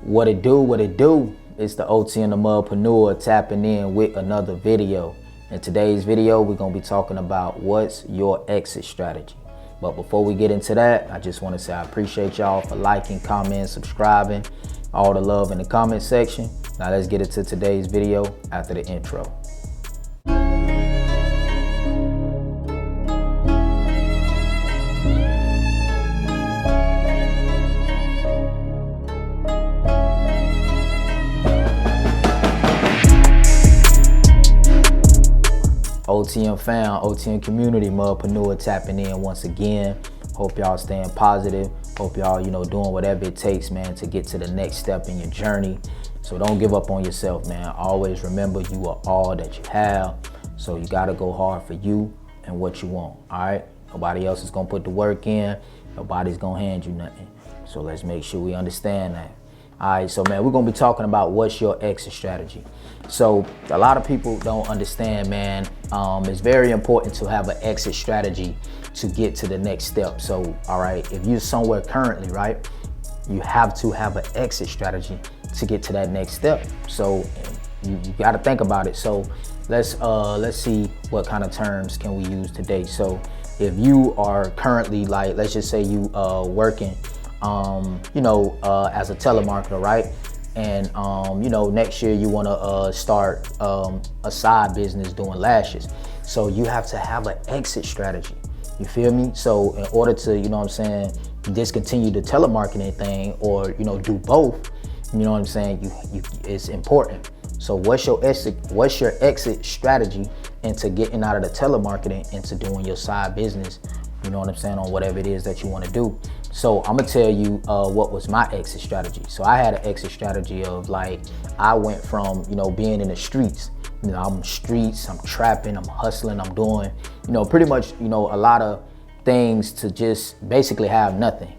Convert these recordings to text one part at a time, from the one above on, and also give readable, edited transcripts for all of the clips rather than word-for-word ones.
What it do? It's the OT and the Mudpreneur tapping in with another video. In today's video, we're gonna be talking about what's your exit strategy. But before we get into that, I just wanna say I appreciate y'all for liking, commenting, subscribing, all the love in the comment section. Now let's get into today's video after the intro. OTM fam, OTM community, Mudpreneur tapping in once again. Hope y'all staying positive. Hope y'all, doing whatever it takes, man, to get to the next step in your journey. So don't give up on yourself, man. Always remember you are all that you have. So you gotta go hard for you and what you want, all right? Nobody else is gonna put the work in. Nobody's gonna hand you nothing. So let's make sure we understand that. All right, so man, we're gonna be talking about what's your exit strategy. So a lot of people don't understand, man. It's very important to have an exit strategy to get to the next step. So, all right, if you're somewhere currently, right, you have to have an exit strategy to get to that next step. So you got to think about it. So let's see what kind of terms can we use today. So if you are currently, like, let's just say you working as a telemarketer, right? And next year you want to start a side business doing lashes. So you have to have an exit strategy. You feel me? So in order to, discontinue the telemarketing thing or, do both, it's important. So what's your exit strategy into getting out of the telemarketing into doing your side business, on whatever it is that you want to do. So I'm gonna tell you what was my exit strategy. So I had an exit strategy of, like, I went from, being in the streets. I'm streets, I'm trapping, I'm hustling, I'm doing, pretty much, a lot of things to just basically have nothing,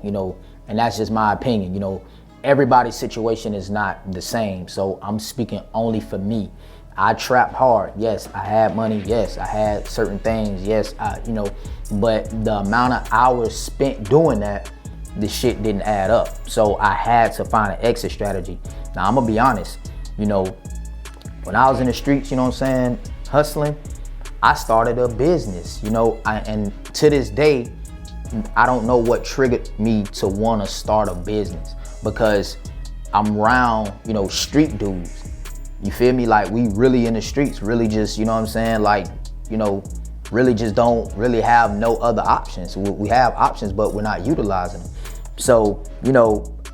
and that's just my opinion. Everybody's situation is not the same. So I'm speaking only for me. I trapped hard. Yes, I had money. Yes, I had certain things. Yes, but the amount of hours spent doing that, the shit didn't add up. So I had to find an exit strategy. Now I'm gonna be honest, when I was in the streets, hustling, I started a business, and to this day, I don't know what triggered me to wanna start a business, because I'm around, street dudes. You feel me? Like, we really in the streets, really just, really just don't really have no other options. We have options, but we're not utilizing them. So,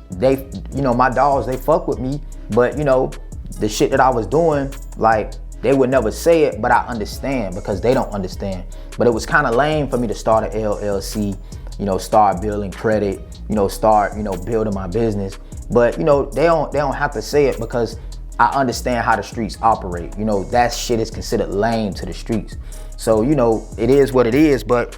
they, my dogs, they fuck with me, but the shit that I was doing, like, they would never say it, but I understand because they don't understand. But it was kind of lame for me to start an LLC, start building credit, start, building my business. But, they don't have to say it because I understand how the streets operate. That shit is considered lame to the streets. So, it is what it is, but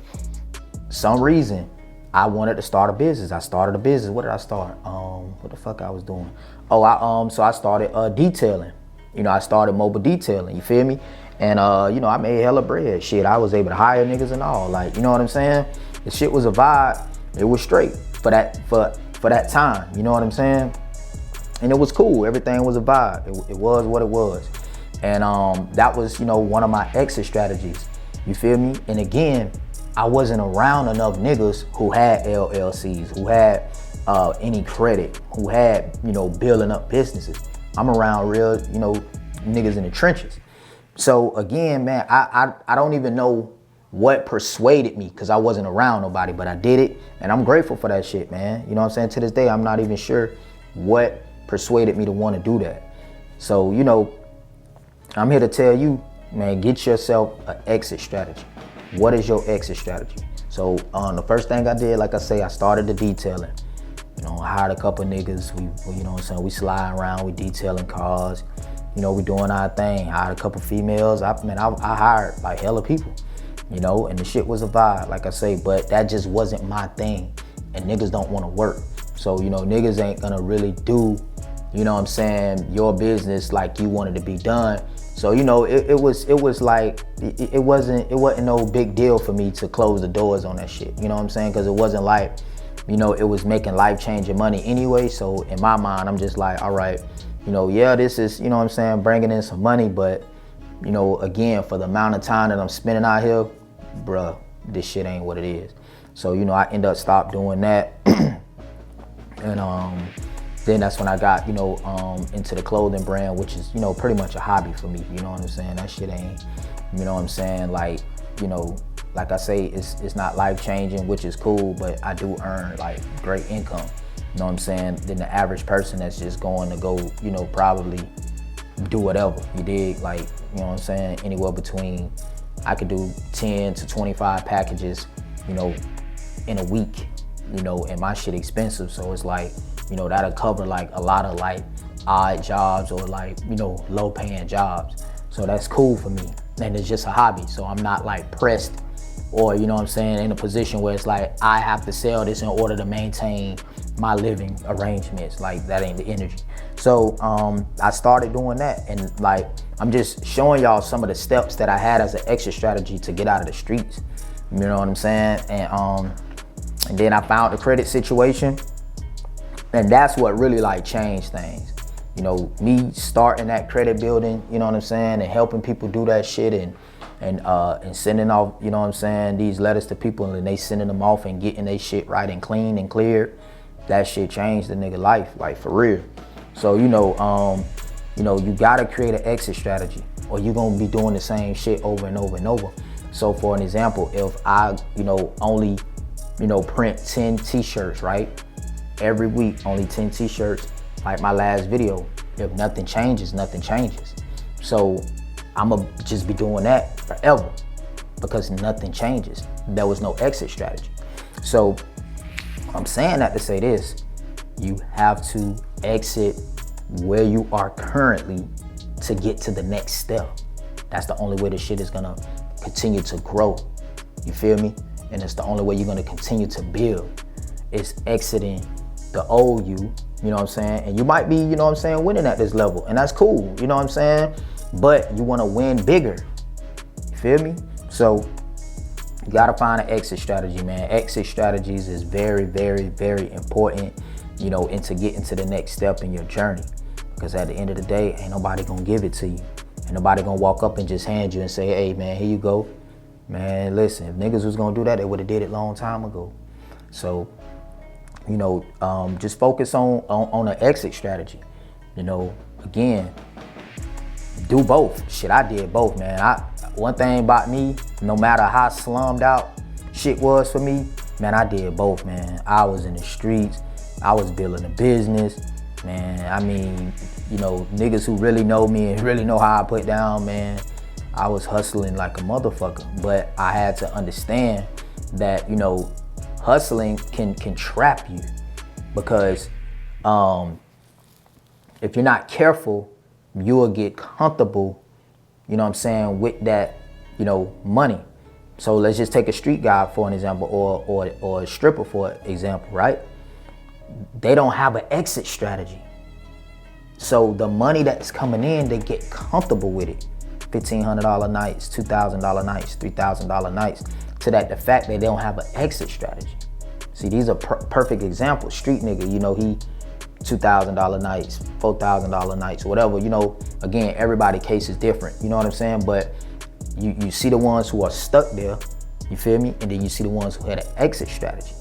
some reason I wanted to start a business. I started a business. What did I start? What the fuck I was doing? Oh, so I started detailing. I started mobile detailing, you feel me? And I made hella bread. Shit, I was able to hire niggas and all. Like, you know what I'm saying? The shit was a vibe. It was straight for that time. You know what I'm saying? And it was cool. Everything was a vibe. It was what it was. And that was, one of my exit strategies. You feel me? And again, I wasn't around enough niggas who had LLCs, who had any credit, who had, building up businesses. I'm around real, niggas in the trenches. So again, man, I don't even know what persuaded me, because I wasn't around nobody, but I did it. And I'm grateful for that shit, man. You know what I'm saying? To this day, I'm not even sure what persuaded me to want to do that. So, I'm here to tell you, man, get yourself an exit strategy. What is your exit strategy? So the first thing I did, like I say, I started the detailing. I hired a couple niggas. We sliding around, we detailing cars. We doing our thing. Hired a couple females. I hired like hella people, and the shit was a vibe, like I say, but that just wasn't my thing. And niggas don't want to work. So, niggas ain't gonna really do, your business like you wanted to be done. So, it was like, it wasn't no big deal for me to close the doors on that shit. You know what I'm saying? Because it wasn't like you know, it was making life-changing money anyway. So in my mind, I'm just like, all right, you know, yeah, this is, you know what I'm saying, bringing in some money, but, you know, again, for the amount of time that I'm spending out here, bruh, this shit ain't what it is. So, you know, I end up stopped doing that. And then that's when I got, you know, into the clothing brand, which is, you know, pretty much a hobby for me. You know what I'm saying? That shit ain't, you know what I'm saying? Like, you know, like I say, it's not life changing, which is cool, but I do earn like great income. You know what I'm saying? Than the average person that's just going to go, you know, probably do whatever. You dig? Like, you know what I'm saying? Anywhere between, I could do 10 to 25 packages, you know, in a week, you know, and my shit expensive. So it's like, you know, that'll cover like a lot of like odd jobs or like, you know, low paying jobs. So that's cool for me. And it's just a hobby. So I'm not like pressed or, you know what I'm saying, in a position where it's like, I have to sell this in order to maintain my living arrangements. Like, that ain't the energy. So I started doing that, and like, I'm just showing y'all some of the steps that I had as an exit strategy to get out of the streets. You know what I'm saying? And then I found the credit situation, and that's what really like changed things. You know, me starting that credit building, you know what I'm saying, and helping people do that shit, and sending off, you know what I'm saying, these letters to people, and they sending them off and getting their shit right and clean and cleared. That shit changed the nigga life, like for real. So, you know, you gotta create an exit strategy, or you're gonna be doing the same shit over and over and over. So for an example, if I, you know, only, you know, print 10 t-shirts, right? Every week, only 10 t-shirts, like my last video. If nothing changes, nothing changes. So I'ma just be doing that forever because nothing changes. There was no exit strategy. So I'm saying that to say this: you have to exit where you are currently to get to the next step. That's the only way this shit is gonna continue to grow. You feel me? And it's the only way you're gonna continue to build. It's exiting the old you know what I'm saying? And you might be, you know what I'm saying, winning at this level, and that's cool, you know what I'm saying? But you wanna win bigger. You feel me? So you gotta find an exit strategy, man. Exit strategies is very, very, very important, you know, into getting to the next step in your journey. Because at the end of the day, ain't nobody gonna give it to you. Ain't nobody gonna walk up and just hand you and say, hey man, here you go. Man, listen, if niggas was gonna do that, they would've did it long time ago. So, you know, just focus on an exit strategy. You know, again, do both. Shit, I did both, man. One thing about me, no matter how slummed out shit was for me, man, I did both, man. I was in the streets, I was building a business, man. I mean, you know, niggas who really know me and really know how I put down, man, I was hustling like a motherfucker. But I had to understand that, you know, hustling can trap you, because if you're not careful, you will get comfortable, you know what I'm saying, with that, you know, money. So let's just take a street guy for an example, or a stripper for an example, right? They don't have an exit strategy. So the money that's coming in, they get comfortable with it. $1,500 nights, $2,000 nights, $3,000 nights, to that the fact that they don't have an exit strategy. See, these are perfect examples. Street nigga, you know, he $2,000 nights, $4,000 nights, whatever, you know. Again, everybody's case is different, you know what I'm saying? But you see the ones who are stuck there, you feel me? And then you see the ones who had an exit strategy.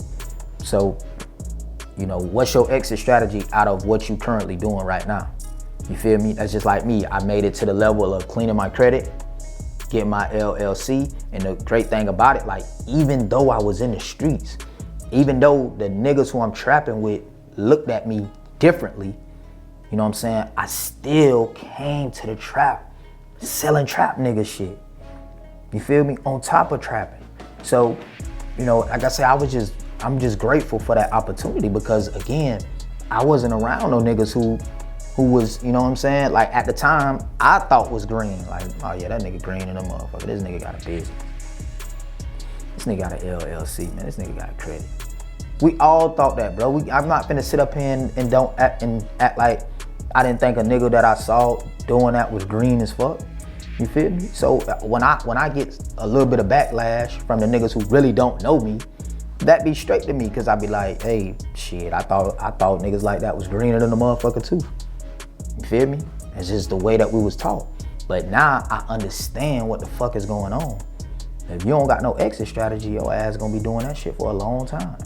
So, you know, what's your exit strategy out of what you currently doing right now? You feel me? That's just like me. I made it to the level of cleaning my credit, getting my LLC. And the great thing about it, like, even though I was in the streets, even though the niggas who I'm trapping with looked at me differently, you know what I'm saying, I still came to the trap, selling trap nigga shit. You feel me? On top of trapping. So, you know, like I said, I'm just grateful for that opportunity, because again, I wasn't around no niggas who was, you know what I'm saying, like at the time I thought was green. Like, oh yeah, that nigga green in a motherfucker. This nigga got a business. This nigga got an LLC, man. This nigga got credit. We all thought that, bro. I'm not finna sit up here and don't act like I didn't think a nigga that I saw doing that was green as fuck. You feel me? So when I get a little bit of backlash from the niggas who really don't know me, that be straight to me, cause I be like, hey, shit, I thought niggas like that was greener than the motherfucker too. You feel me? It's just the way that we was taught. But now I understand what the fuck is going on. If you don't got no exit strategy, your ass gonna be doing that shit for a long time.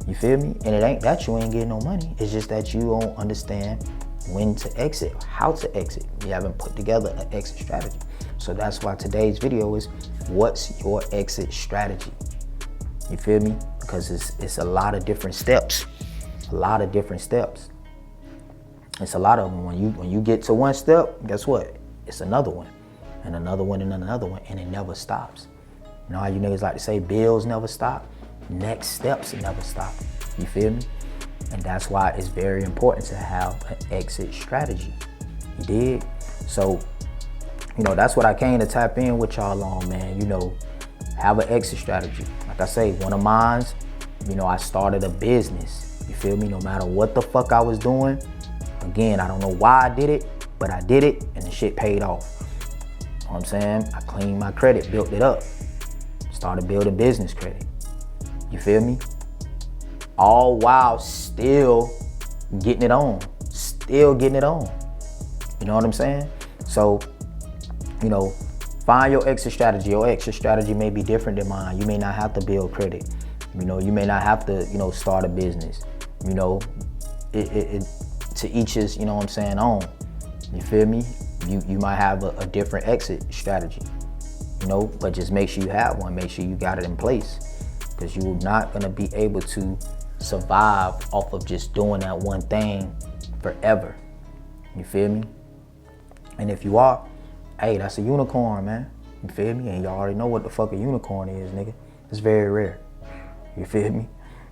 You feel me? And it ain't that you ain't getting no money. It's just that you don't understand when to exit, how to exit. You haven't put together an exit strategy. So that's why today's video is, what's your exit strategy? You feel me? Because it's a lot of different steps. A lot of different steps. It's a lot of them. When you get to one step, guess what? It's another one, and another one, and another one, and it never stops. You know how you niggas like to say bills never stop? Next steps never stop. You feel me? And that's why it's very important to have an exit strategy. You dig? So, you know, that's what I came to tap in with y'all on, man. You know, have an exit strategy. Like I say, one of mine's, you know, I started a business. You feel me? No matter what the fuck I was doing, again, I don't know why I did it, but I did it and the shit paid off. You know what I'm saying? I cleaned my credit, built it up, started building business credit. You feel me? All while still getting it on. Still getting it on. You know what I'm saying? So, you know, find your exit strategy. Your exit strategy may be different than mine. You may not have to build credit. You know, you may not have to, you know, start a business. You know, it to each his, you know what I'm saying, own. You feel me? You might have a different exit strategy, you know, but just make sure you have one. Make sure you got it in place, because you're not gonna be able to survive off of just doing that one thing forever. You feel me? And if you are, hey, that's a unicorn, man. You feel me? And y'all already know what the fuck a unicorn is, nigga. It's very rare. You feel me?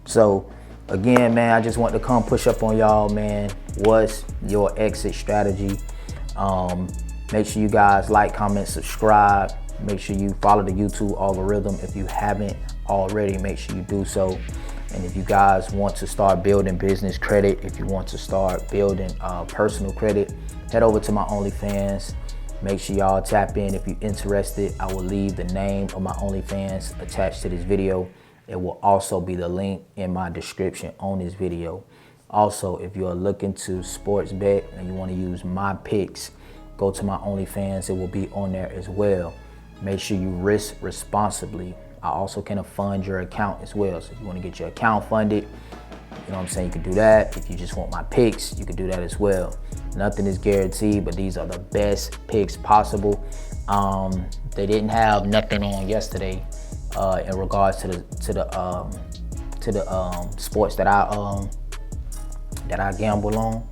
So, again, man, I just want to come push up on y'all, man. What's your exit strategy? Make sure you guys like, comment, subscribe. Make sure you follow the YouTube algorithm. If you haven't already, make sure you do so. And if you guys want to start building business credit, if you want to start building personal credit, head over to my OnlyFans. Make sure y'all tap in if you're interested. I will leave the name of my OnlyFans attached to this video. It will also be the link in my description on this video. Also, if you're looking to sports bet and you want to use my picks, go to my OnlyFans. It will be on there as well. Make sure you risk responsibly. I also can fund your account as well. So if you want to get your account funded, you know what I'm saying, you can do that. If you just want my picks, you can do that as well. Nothing is guaranteed, but these are the best picks possible. They didn't have nothing on yesterday in regards to the sports that I gamble on,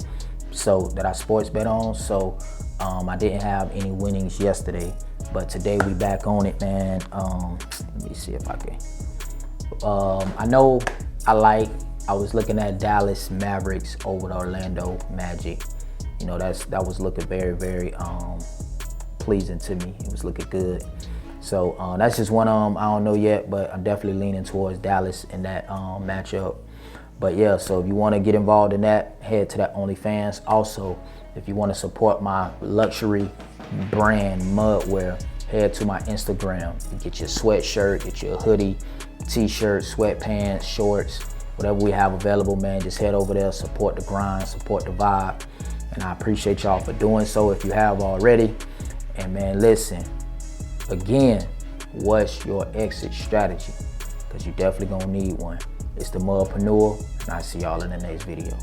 so that I sports bet on. So I didn't have any winnings yesterday, but today we back on it, man. Let me see if I can. I know I was looking at Dallas Mavericks over the Orlando Magic. You know, that was looking very, very pleasing to me. It was looking good. So that's just one of them. I don't know yet, but I'm definitely leaning towards Dallas in that matchup. But yeah, so if you want to get involved in that, head to that OnlyFans. Also, if you want to support my luxury brand Mudwear, head to my Instagram. You get your sweatshirt, get your hoodie, t-shirt, sweatpants, shorts, whatever we have available, man. Just head over there, support the grind, support the vibe. And I appreciate y'all for doing so if you have already. And man, listen, again, what's your exit strategy? Because you definitely gonna need one. It's the Mudpreneur, and I'll see y'all in the next video.